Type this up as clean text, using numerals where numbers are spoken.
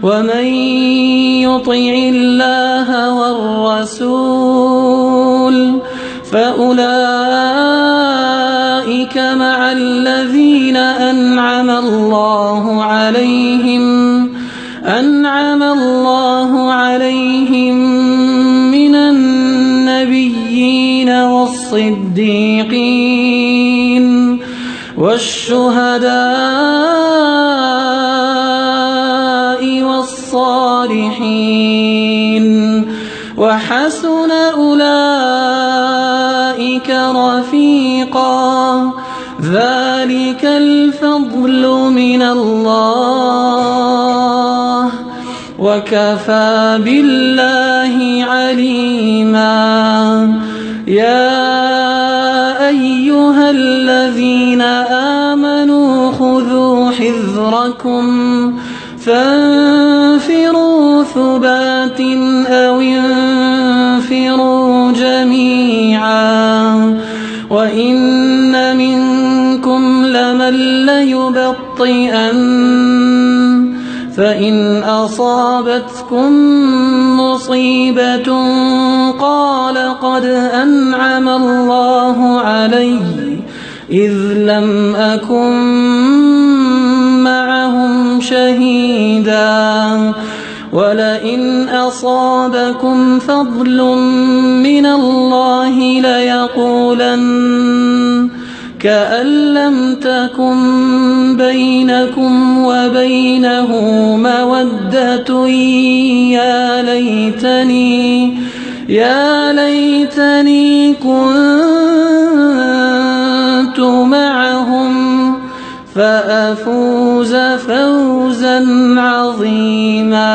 ومن يطع الله والرسول فأولئك مع الذين أنعم الله عليهم من النبيين والصديقين والشهداء والصالحين وحسن أولئك رفيقا ذلك الفضل من الله وكفى بالله عليما يا أيها الذين آمنوا خذوا حذركم فانفروا ثبات أو انفروا جميعا وإن منكم لمن ليبطئن فإن أصابتكم مصيبة قال قد أنعم الله علي إذ لم أكن معهم شهيدا ولئن أصابكم فضل من الله ليقولن كأن لم تكن بينكم وبينه مودة يا ليتني كنت معهم فأفوز فوزا عظيما.